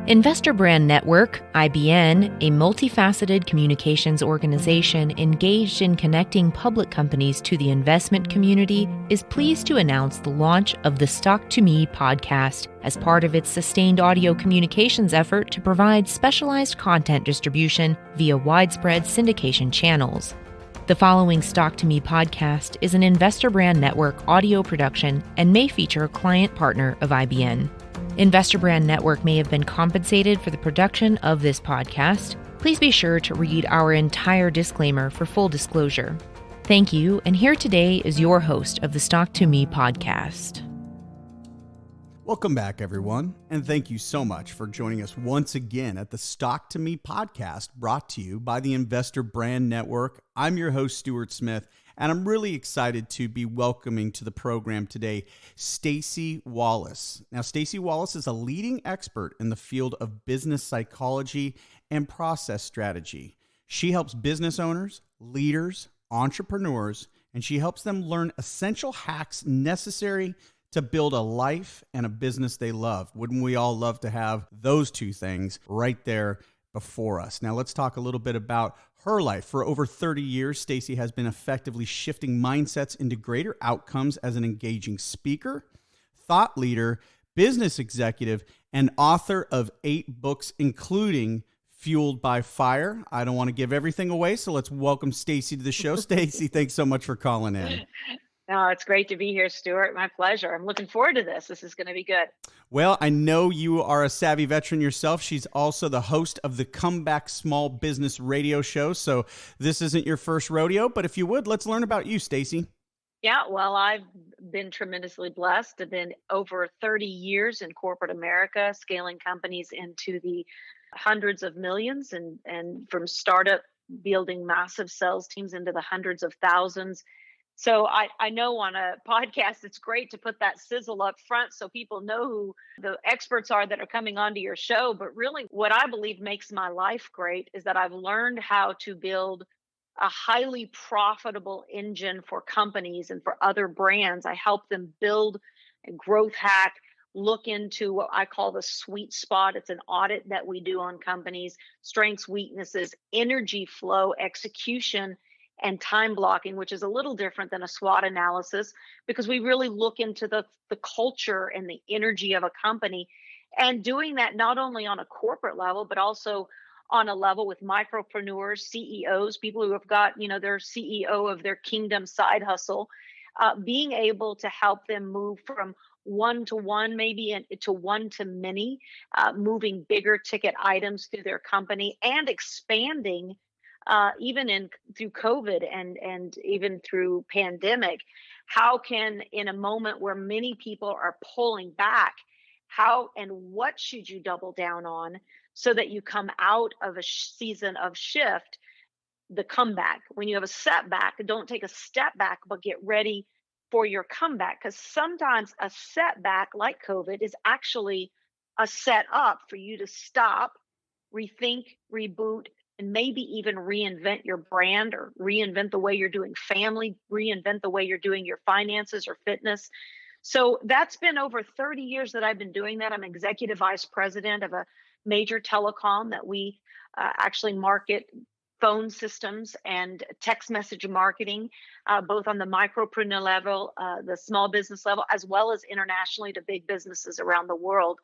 Investor Brand Network, IBN, a multifaceted communications organization engaged in connecting public companies to the investment community, is pleased to announce the launch of the Stock2Me podcast as part of its sustained audio communications effort to provide specialized content distribution via widespread syndication channels. The following Stock2Me podcast is an Investor Brand Network audio production and may feature a client partner of IBN. Investor Brand Network may have been compensated for the production of this podcast. Please be sure to read our entire disclaimer for full disclosure. Thank you, and here today is your host of the Stock2Me podcast. Welcome back, everyone, and thank you so much for joining us once again at the Stock2Me podcast, brought to you by the Investor Brand Network. I'm your host, Stuart Smith, and I'm really excited to be welcoming to the program today Stacy Wallace. Now, Stacy Wallace is a leading expert in the field of business psychology and process strategy. She helps business owners, leaders, entrepreneurs, and she helps them learn essential hacks necessary to build a life and a business they love. Wouldn't we all love to have those two things right there before us? Now, let's talk a little bit about her life. For over 30 years, Stacy has been effectively shifting mindsets into greater outcomes as an engaging speaker, thought leader, business executive, and author of 8 books, including Fueled by Fire. I don't want to give everything away, so let's welcome Stacy to the show. Stacy, thanks so much for calling in. No, it's great to be here, Stuart. My pleasure. I'm looking forward to this. This is going to be good. Well, I know you are a savvy veteran yourself. She's also the host of the Comeback Small Business Radio Show. So this isn't your first rodeo, but if you would, let's learn about you, Stacy. Yeah, well, I've been tremendously blessed. I've been over 30 years in corporate America, scaling companies into the hundreds of millions and from startup building massive sales teams into the hundreds of thousands. So I know on a podcast, it's great to put that sizzle up front so people know who the experts are that are coming onto your show. But really what I believe makes my life great is that I've learned how to build a highly profitable engine for companies and for other brands. I help them build a growth hack, look into what I call the sweet spot. It's an audit that we do on companies, strengths, weaknesses, energy flow, execution, and time blocking, which is a little different than a SWOT analysis, because we really look into the culture and the energy of a company, and doing that not only on a corporate level, but also on a level with micropreneurs, CEOs, people who have got, their CEO of their kingdom side hustle, being able to help them move from one to one, maybe to one to many, moving bigger ticket items through their company and expanding even through COVID and even through pandemic. How can, in a moment where many people are pulling back, how and what should you double down on so that you come out of a season of shift, the comeback? When you have a setback, don't take a step back, but get ready for your comeback, because sometimes a setback like COVID is actually a setup for you to stop, rethink, reboot, and maybe even reinvent your brand or reinvent the way you're doing family, reinvent the way you're doing your finances or fitness. So that's been over 30 years that I've been doing that. I'm executive vice president of a major telecom that we actually market phone systems and text message marketing, both on the micropreneur level, the small business level, as well as internationally to big businesses around the world.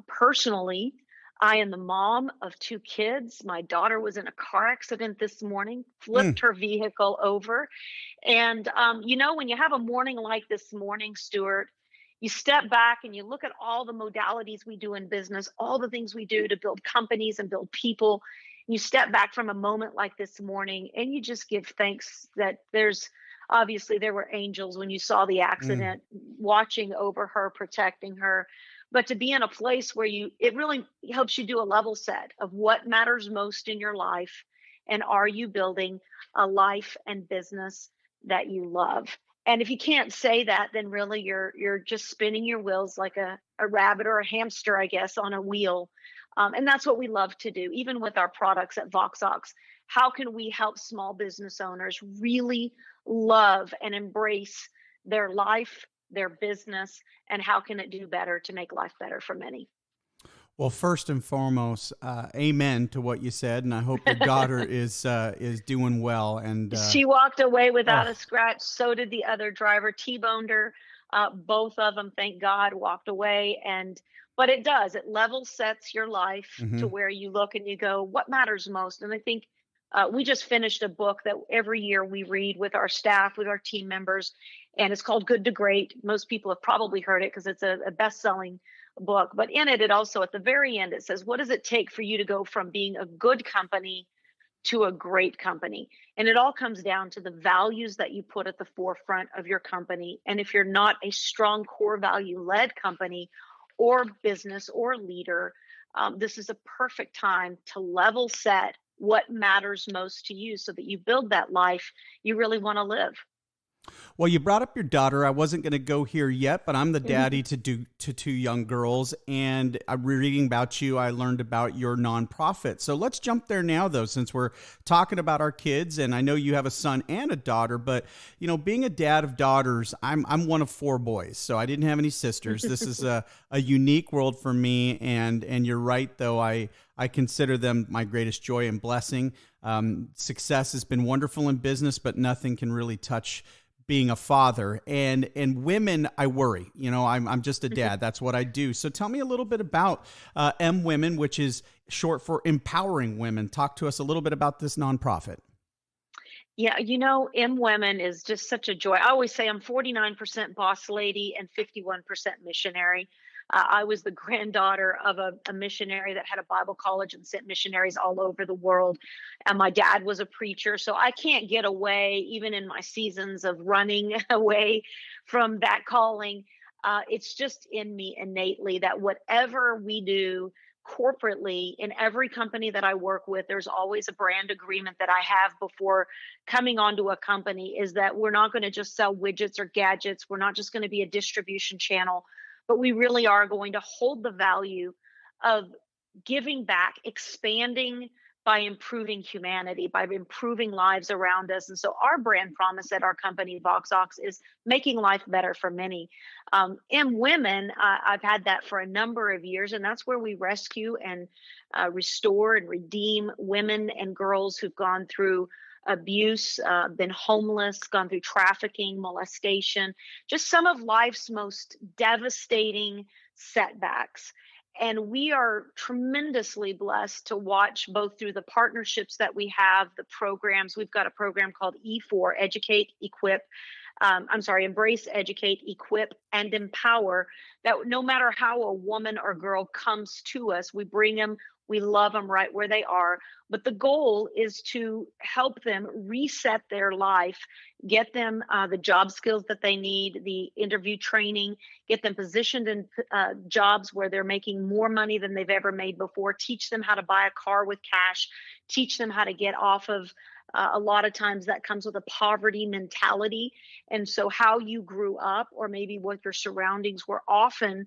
Personally, I am the mom of 2 kids. My daughter was in a car accident this morning, flipped her vehicle over. And, when you have a morning like this morning, Stuart, you step back and you look at all the modalities we do in business, all the things we do to build companies and build people. You step back from a moment like this morning and you just give thanks that obviously there were angels when you saw the accident, watching over her, protecting her. But to be in a place where it really helps you do a level set of what matters most in your life. And are you building a life and business that you love? And if you can't say that, then really you're just spinning your wheels like a rabbit or a hamster, I guess, on a wheel. And that's what we love to do, even with our products at VoxOx. How can we help small business owners really love and embrace their life, their business, and how can it do better to make life better for many? Well, first and foremost, amen to what you said, and I hope your daughter is doing well. And She walked away without oh, a scratch. So did the other driver, T-boned her. Both of them, thank God, walked away. But it does. It level sets your life to mhm. where you look and you go, what matters most? And I think we just finished a book that every year we read with our staff, with our team members, and it's called Good to Great. Most people have probably heard it because it's a best-selling book. But in it, it also at the very end, it says, what does it take for you to go from being a good company to a great company? And it all comes down to the values that you put at the forefront of your company. And if you're not a strong core value led company or business or leader, this is a perfect time to level set what matters most to you so that you build that life you really want to live. Well, you brought up your daughter. I wasn't going to go here yet, but I'm the daddy to two young girls, and I'm reading about you. I learned about your nonprofit. So let's jump there now, though, since we're talking about our kids. And I know you have a son and a daughter, but being a dad of daughters, I'm one of four boys, so I didn't have any sisters. This is a unique world for me, and you're right, though. I consider them my greatest joy and blessing. Success has been wonderful in business, but nothing can really touch being a father. And women, I worry. I'm just a dad. That's what I do. So tell me a little bit about M Women, which is short for Empowering Women. Talk to us a little bit about this nonprofit. Yeah, M Women is just such a joy. I always say I'm 49% boss lady and 51% missionary. I was the granddaughter of a missionary that had a Bible college and sent missionaries all over the world. And my dad was a preacher. So I can't get away, even in my seasons of running away from that calling. It's just in me innately that whatever we do, corporately in every company that I work with, there's always a brand agreement that I have before coming onto a company, is that we're not going to just sell widgets or gadgets. We're not just going to be a distribution channel, but we really are going to hold the value of giving back, expanding by improving humanity, by improving lives around us. And so our brand promise at our company, VoxOx, is making life better for many. In women, I've had that for a number of years, and that's where we rescue and restore and redeem women and girls who've gone through abuse, been homeless, gone through trafficking, molestation, just some of life's most devastating setbacks. And we are tremendously blessed to watch both through the partnerships that we have, the programs. We've got a program called E4, Educate, Equip. Embrace, Educate, Equip, and Empower. That no matter how a woman or girl comes to us, we bring them, we love them right where they are. But the goal is to help them reset their life, get them the job skills that they need, the interview training, get them positioned in jobs where they're making more money than they've ever made before, teach them how to buy a car with cash, teach them how to get off of a lot of times that comes with a poverty mentality. And so, how you grew up, or maybe what your surroundings were, often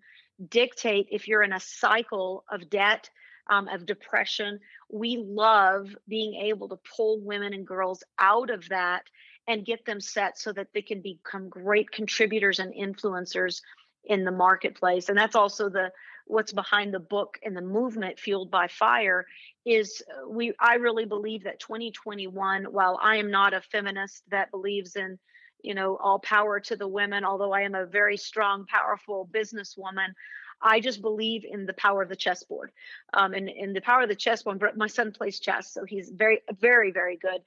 dictate if you're in a cycle of debt, of depression. We love being able to pull women and girls out of that and get them set so that they can become great contributors and influencers in the marketplace. And that's also what's behind the book and the movement Fueled by Fire. Is I really believe that 2021, while I am not a feminist that believes in all power to the women, although I am a very strong, powerful businesswoman, I just believe in the power of the chessboard, and in the power of the chessboard. My son plays chess, so he's very, very, very good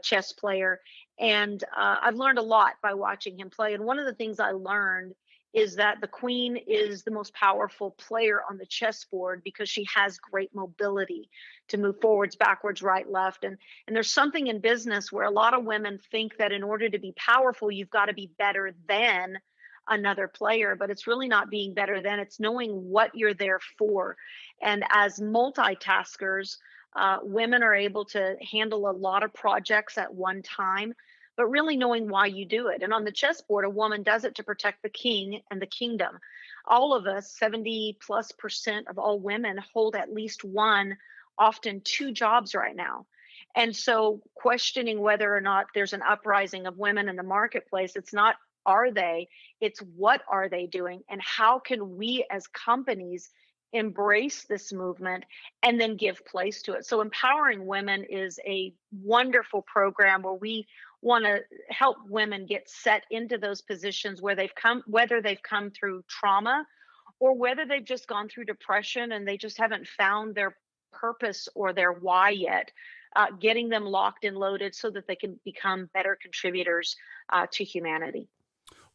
chess player. And I've learned a lot by watching him play. And one of the things I learned is that the queen is the most powerful player on the chessboard because she has great mobility to move forwards, backwards, right, left. And there's something in business where a lot of women think that in order to be powerful, you've got to be better than another player, but it's really not being better than, it's knowing what you're there for. And as multitaskers, women are able to handle a lot of projects at one time, but really knowing why you do it. And on the chessboard, a woman does it to protect the king and the kingdom. All of us, 70+% of all women, hold at least one, often two jobs right now. And so questioning whether or not there's an uprising of women in the marketplace, it's not are they, it's what are they doing, and how can we as companies embrace this movement, and then give place to it. So Empowering Women is a wonderful program where we want to help women get set into those positions where they've come, whether they've come through trauma or whether they've just gone through depression and they just haven't found their purpose or their why yet. Getting them locked and loaded so that they can become better contributors to humanity.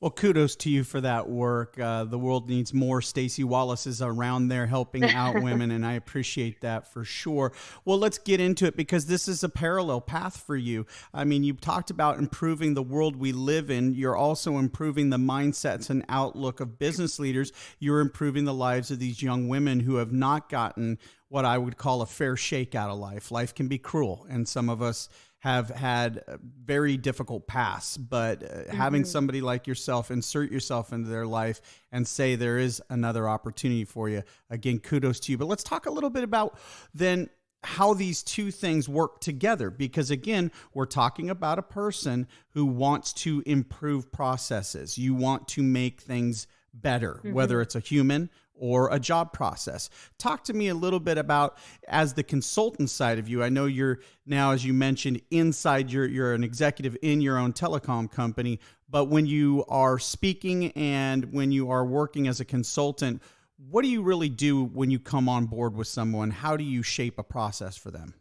Well, kudos to you for that work. The world needs more Stacy Wallaces around there helping out women, and I appreciate that for sure. Well, let's get into it because this is a parallel path for you. I mean, you talked about improving the world we live in. You're also improving the mindsets and outlook of business leaders. You're improving the lives of these young women who have not gotten what I would call a fair shake out of life. Life can be cruel, and some of us have had very difficult paths, but having somebody like yourself insert yourself into their life and say there is another opportunity for you, again, kudos to you. But let's talk a little bit about then how these two things work together, because again, we're talking about a person who wants to improve processes. You want to make things better, whether it's a human or a job process. Talk to me a little bit about, as the consultant side of you, I know you're now, as you mentioned, inside, you're an executive in your own telecom company, but when you are speaking and when you are working as a consultant, what do you really do when you come on board with someone? How do you shape a process for them?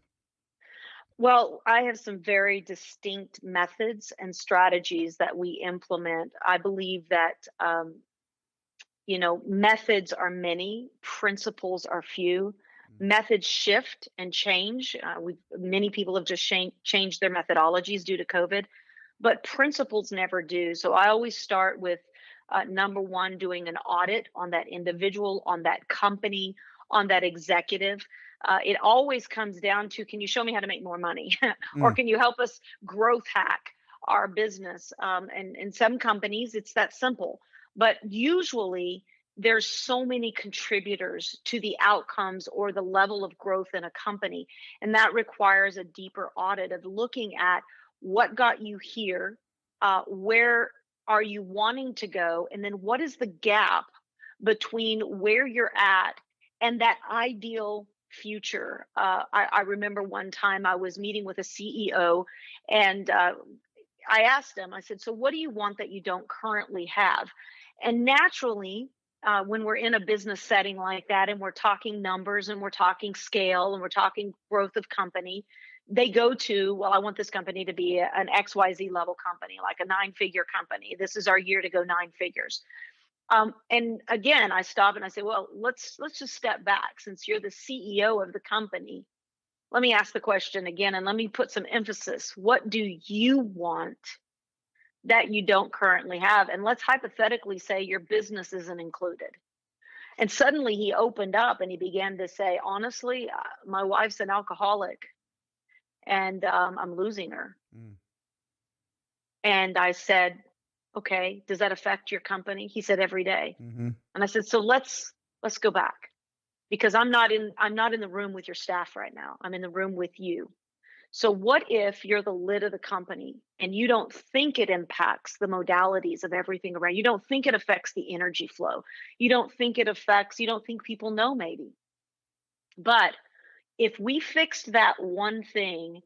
Well, I have some very distinct methods and strategies that we implement. I believe that methods are many, principles are few. Methods shift and change. Many people have just changed their methodologies due to COVID, but principles never do. So I always start with number one, doing an audit on that individual, on that company, on that executive. It always comes down to, can you show me how to make more money? Or can you help us growth hack our business? And in some companies, it's that simple. But usually there's so many contributors to the outcomes or the level of growth in a company. And that requires a deeper audit of looking at what got you here, where are you wanting to go, and then what is the gap between where you're at and that ideal future. I remember one time I was meeting with a CEO, and I asked him, I said, so what do you want that you don't currently have? And naturally, when we're in a business setting like that and we're talking numbers and we're talking scale and we're talking growth of company, they go to, well, I want this company to be an XYZ level company, like a 9-figure company. This is our year to go 9 figures. And again, I stop and I say, well, let's just step back. Since you're the CEO of the company, let me ask the question again, and let me put some emphasis. What do you want that you don't currently have? And let's hypothetically say your business isn't included. And suddenly he opened up and he began to say, honestly, my wife's an alcoholic and I'm losing her. And I said, okay, does that affect your company? He said, every day. And I said, so let's go back, because I'm not in the room with your staff right now. I'm in the room with you. So what if you're the lid of the company and you don't think it impacts the modalities of everything around? You don't think it affects the energy flow. You don't think people know maybe. But if we fixed that one thing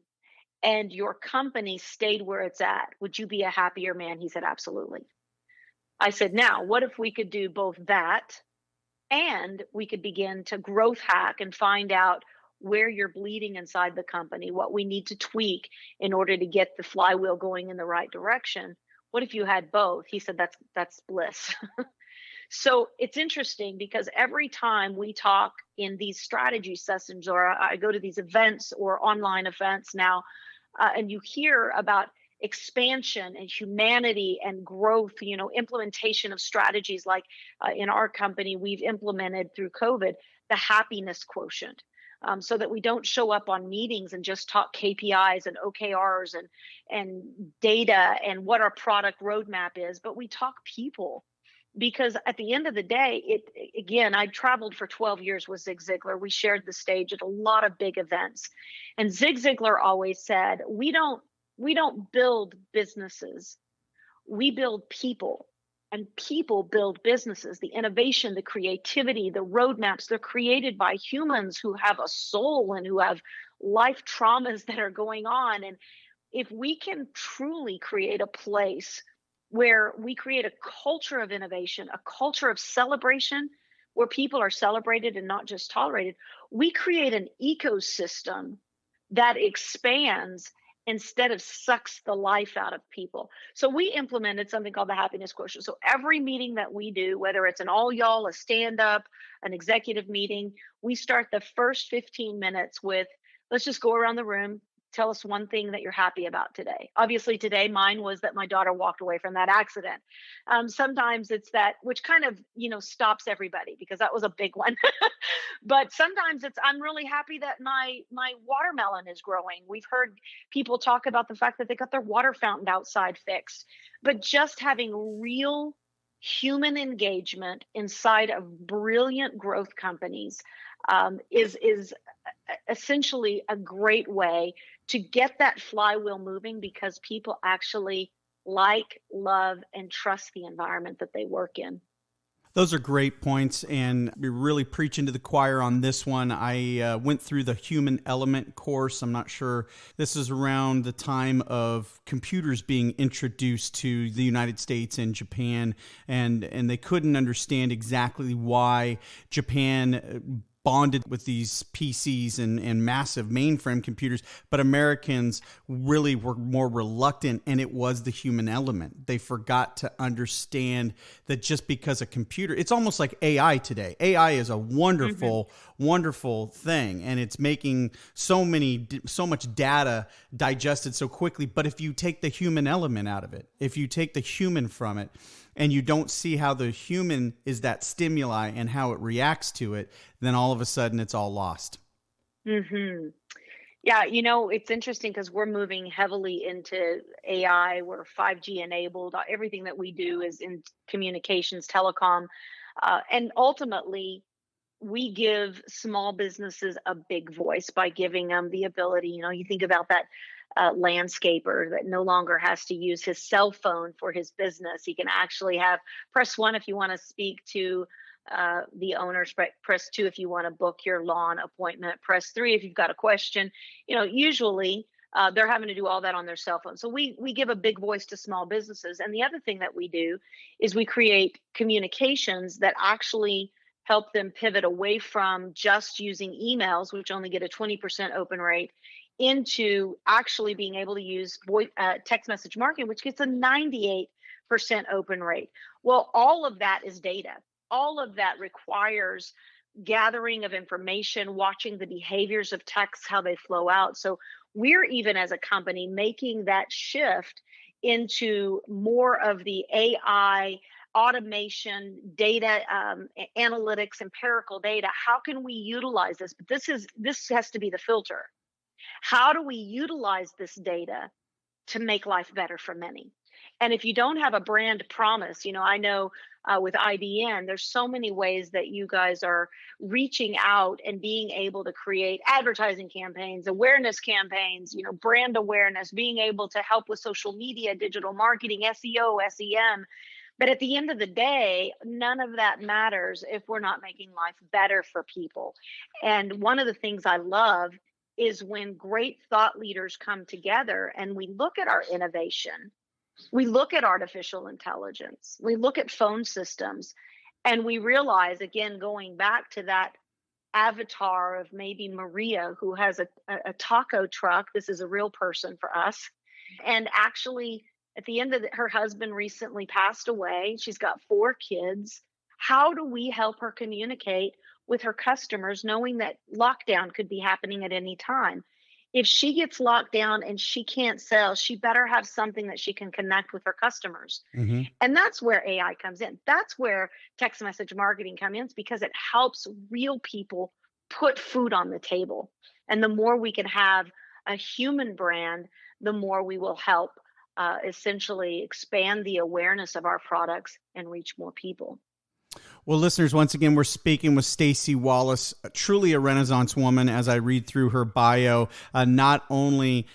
and your company stayed where it's at, would you be a happier man? He said, absolutely. I said, now, what if we could do both that and we could begin to growth hack and find out where you're bleeding inside the company, what we need to tweak in order to get the flywheel going in the right direction? What if you had both? He said, that's bliss. So it's interesting because every time we talk in these strategy sessions, or I go to these events or online events now, and you hear about expansion and humanity and growth, implementation of strategies like in our company, we've implemented through COVID, the happiness quotient. So that we don't show up on meetings and just talk KPIs and OKRs and data and what our product roadmap is, but we talk people. Because at the end of the day, I traveled for 12 years with Zig Ziglar. We shared the stage at a lot of big events. And Zig Ziglar always said, we don't build businesses. We build people. And people build businesses. The innovation, the creativity, the roadmaps, they're created by humans who have a soul and who have life traumas that are going on. And if we can truly create a place where we create a culture of innovation, a culture of celebration, where people are celebrated and not just tolerated, we create an ecosystem that expands instead of sucks the life out of people. So we implemented something called the Happiness Quotient. So every meeting that we do, whether it's an all y'all, a stand up, an executive meeting, we start the first 15 minutes with, let's just go around the room. Tell us one thing that you're happy about today. Obviously, today mine was that my daughter walked away from that accident. Sometimes it's that, which kind of, stops everybody because that was a big one. But sometimes it's, I'm really happy that my watermelon is growing. We've heard people talk about the fact that they got their water fountain outside fixed. But just having real human engagement inside of brilliant growth companies is essentially a great way to get that flywheel moving, because people actually like, love, and trust the environment that they work in. Those are great points, and we're really preaching to the choir on this one. I went through the Human Element course. I'm not sure. This is around the time of computers being introduced to the United States and Japan, and they couldn't understand exactly why Japan bonded with these PCs and massive mainframe computers, but Americans really were more reluctant, and it was the human element. They forgot to understand that just because a computer, it's almost like AI today. AI is a wonderful, wonderful thing, and it's making so much data digested so quickly. But if you take the human element out of it, if you take the human from it, and you don't see how the human is that stimuli and how it reacts to it, then all of a sudden it's all lost. Mm-hmm. Yeah, it's interesting because we're moving heavily into AI. We're 5G enabled. Everything that we do is in communications, telecom. And ultimately, we give small businesses a big voice by giving them the ability. You think about that landscaper that no longer has to use his cell phone for his business. He can actually press 1 if you want to speak to the owners, press 2 if you want to book your lawn appointment, press 3 if you've got a question. Usually they're having to do all that on their cell phone. So we give a big voice to small businesses. And the other thing that we do is we create communications that actually help them pivot away from just using emails, which only get a 20% open rate, into actually being able to use text message marketing, which gets a 98% open rate. Well, all of that is data. All of that requires gathering of information, watching the behaviors of texts, how they flow out. So we're even as a company making that shift into more of the AI automation, data, analytics, empirical data. How can we utilize this? But this has to be the filter. How do we utilize this data to make life better for many? And if you don't have a brand promise, I know with IBN, there's so many ways that you guys are reaching out and being able to create advertising campaigns, awareness campaigns, brand awareness, being able to help with social media, digital marketing, SEO, SEM. But at the end of the day, none of that matters if we're not making life better for people. And one of the things I love is when great thought leaders come together and we look at our innovation, we look at artificial intelligence, we look at phone systems, and we realize, again, going back to that avatar of maybe Maria, who has a taco truck. This is a real person for us. And actually, at the end of her husband recently passed away. She's got 4 kids. How do we help her communicate with her customers, knowing that lockdown could be happening at any time? If she gets locked down and she can't sell, she better have something that she can connect with her customers. Mm-hmm. And that's where AI comes in. That's where text message marketing comes in, because it helps real people put food on the table. And the more we can have a human brand, the more we will help essentially expand the awareness of our products and reach more people. Well, listeners, once again, we're speaking with Stacy Wallace, truly a Renaissance woman. As I read through her bio, not only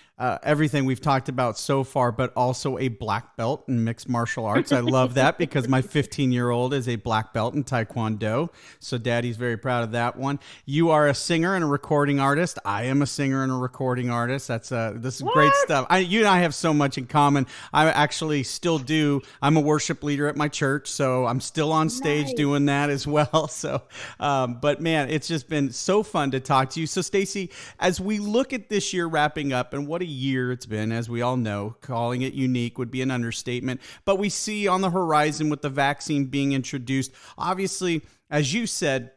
everything we've talked about so far, but also a black belt in mixed martial arts. I love that because my 15-year-old is a black belt in Taekwondo. So Daddy's very proud of that one. You are a singer and a recording artist. I am a singer and a recording artist. This is great stuff. You and I have so much in common. I actually still do. I'm a worship leader at my church, so I'm still on stage doing that as well. So, but man, it's just been so fun to talk to you. So Stacy, as we look at this year wrapping up, and what a year it's been, as we all know, calling it unique would be an understatement, but we see on the horizon with the vaccine being introduced, obviously, as you said,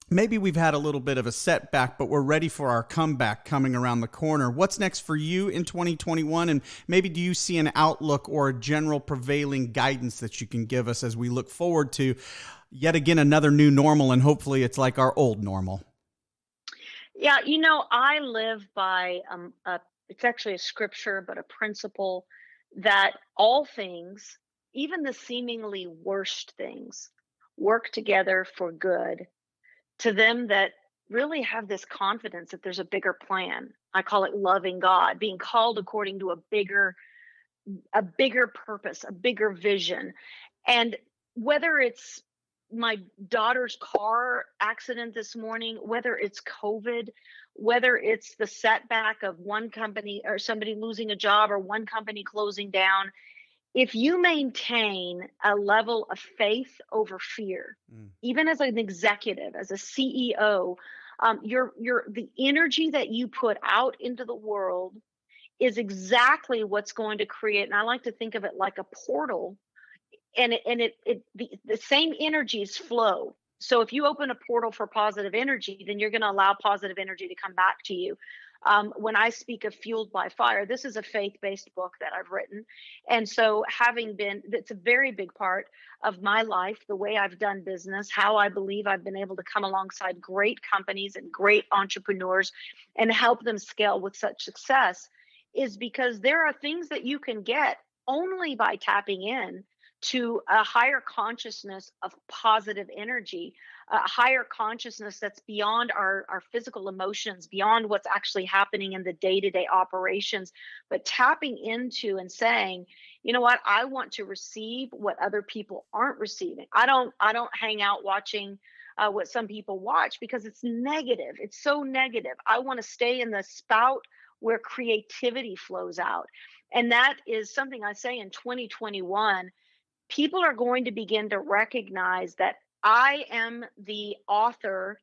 maybe we've had a little bit of a setback, but we're ready for our comeback coming around the corner. What's next for you in 2021? And maybe do you see an outlook or a general prevailing guidance that you can give us as we look forward to yet again another new normal, and hopefully it's like our old normal? Yeah, I live by it's actually a scripture, but a principle that all things, even the seemingly worst things, work together for good to them that really have this confidence that there's a bigger plan. I call it loving God, being called according to a bigger purpose, a bigger vision. And whether it's my daughter's car accident this morning, whether it's COVID, whether it's the setback of one company or somebody losing a job or one company closing down, if you maintain a level of faith over fear, even as an executive, as a CEO, the energy that you put out into the world is exactly what's going to create. And I like to think of it like a portal, and the same energies flow. So if you open a portal for positive energy, then you're going to allow positive energy to come back to you. When I speak of Fueled by Fire, this is a faith-based book that I've written. And so it's a very big part of my life, the way I've done business, how I believe I've been able to come alongside great companies and great entrepreneurs and help them scale with such success, is because there are things that you can get only by tapping in to a higher consciousness of positive energy, a higher consciousness that's beyond our physical emotions, beyond what's actually happening in the day-to-day operations, but tapping into and saying, you know what, I want to receive what other people aren't receiving. I don't hang out watching what some people watch because it's negative. It's so negative. I want to stay in the spout where creativity flows out. And that is something I say in 2021. People are going to begin to recognize that I am the author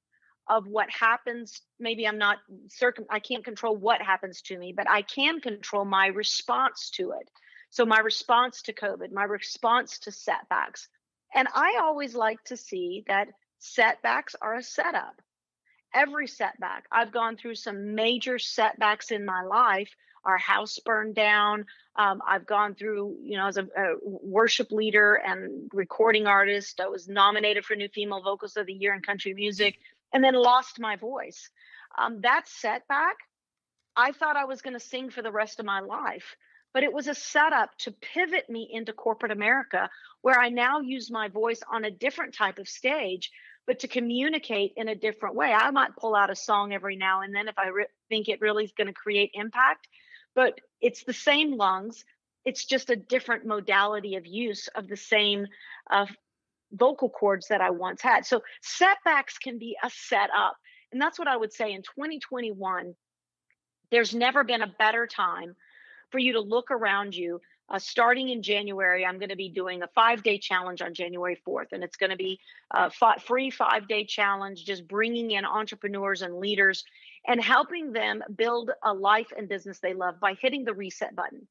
of what happens. Maybe I can't control what happens to me, but I can control my response to it. So my response to COVID, my response to setbacks. And I always like to see that setbacks are a setup. Every setback. I've gone through some major setbacks in my life. Our house burned down. I've gone through, as a worship leader and recording artist, I was nominated for New Female Vocalist of the Year in country music, and then lost my voice. That setback, I thought I was going to sing for the rest of my life, but it was a setup to pivot me into corporate America, where I now use my voice on a different type of stage, but to communicate in a different way. I might pull out a song every now and then if I think it really is going to create impact, but it's the same lungs. It's just a different modality of use of the same vocal cords that I once had. So setbacks can be a setup. And that's what I would say in 2021. There's never been a better time for you to look around you. Starting in January, I'm going to be doing a 5-day challenge on January 4th, and it's going to be a free 5-day challenge, just bringing in entrepreneurs and leaders and helping them build a life and business they love by hitting the reset button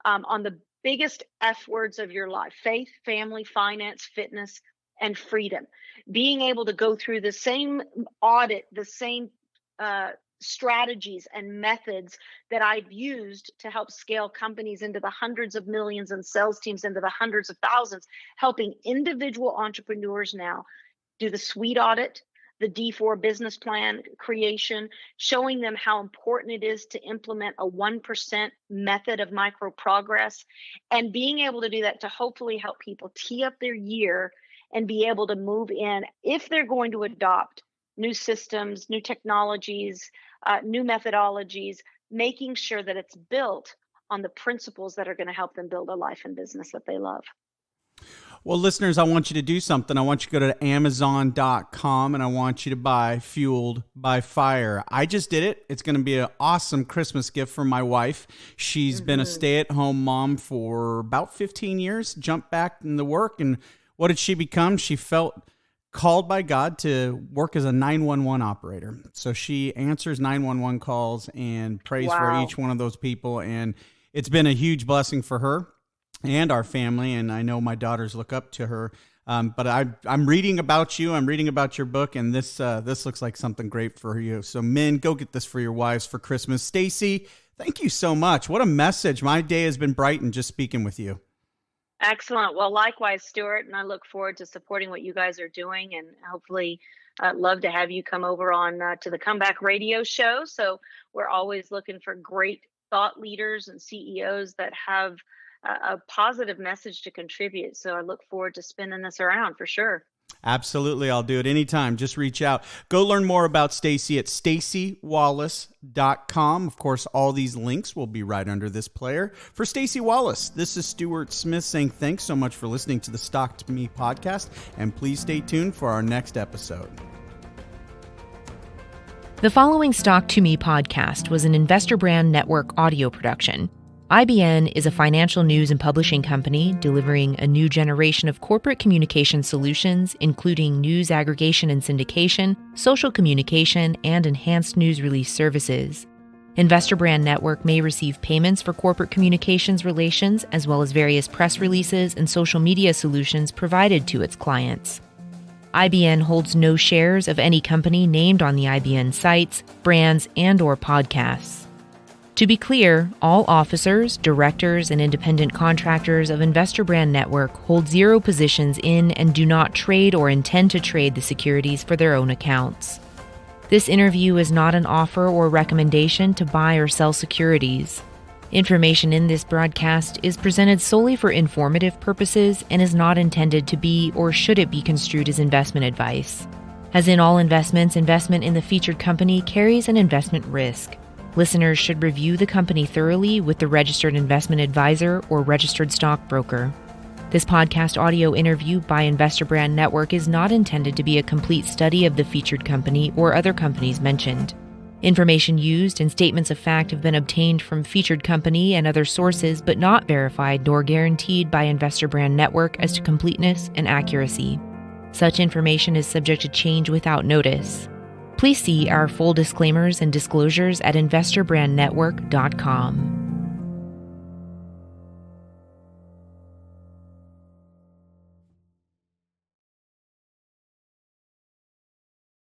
on the biggest F words of your life: faith, family, finance, fitness, and freedom. Being able to go through the same audit, the same strategies and methods that I've used to help scale companies into the hundreds of millions and sales teams into the hundreds of thousands, helping individual entrepreneurs now do the suite audit, the D4 business plan creation, showing them how important it is to implement a 1% method of micro progress, and being able to do that to hopefully help people tee up their year and be able to move in, if they're going to adopt new systems, new technologies, new methodologies, making sure that it's built on the principles that are going to help them build a life and business that they love. Well, listeners, I want you to do something. I want you to go to Amazon.com and I want you to buy Fueled by Fire. I just did it. It's going to be an awesome Christmas gift for my wife. She's been a stay-at-home mom for about 15 years, jumped back into work. And what did she become? She felt called by God to work as a 911 operator. So she answers 911 calls and prays for each one of those people. And it's been a huge blessing for her and our family, and I know my daughters look up to her. But I'm reading about you. I'm reading about your book, and this looks like something great for you. So, men, go get this for your wives for Christmas. Stacy, thank you so much. What a message. My day has been brightened just speaking with you. Excellent. Well, likewise, Stuart, and I look forward to supporting what you guys are doing, and hopefully love to have you come over on to the Comeback Radio Show. So we're always looking for great thought leaders and CEOs that have a positive message to contribute. So I look forward to spinning this around for sure. Absolutely. I'll do it anytime. Just reach out. Go learn more about Staci at stacywallace.com. Of course, all these links will be right under this player. For Stacy Wallace, this is Stuart Smith saying thanks so much for listening to the Stock2Me podcast, and please stay tuned for our next episode. The following Stock2Me podcast was an Investor Brand Network audio production. IBN is a financial news and publishing company delivering a new generation of corporate communication solutions, including news aggregation and syndication, social communication, and enhanced news release services. Investor Brand Network may receive payments for corporate communications relations, as well as various press releases and social media solutions provided to its clients. IBN holds no shares of any company named on the IBN sites, brands, and/or podcasts. To be clear, all officers, directors, and independent contractors of Investor Brand Network hold zero positions in and do not trade or intend to trade the securities for their own accounts. This interview is not an offer or recommendation to buy or sell securities. Information in this broadcast is presented solely for informative purposes and is not intended to be or should it be construed as investment advice. As in all investments, investment in the featured company carries an investment risk. Listeners should review the company thoroughly with the registered investment advisor or registered stockbroker. This podcast audio interview by Investor Brand Network is not intended to be a complete study of the featured company or other companies mentioned. Information used and statements of fact have been obtained from featured company and other sources, but not verified nor guaranteed by Investor Brand Network as to completeness and accuracy. Such information is subject to change without notice. Please see our full disclaimers and disclosures at investorbrandnetwork.com.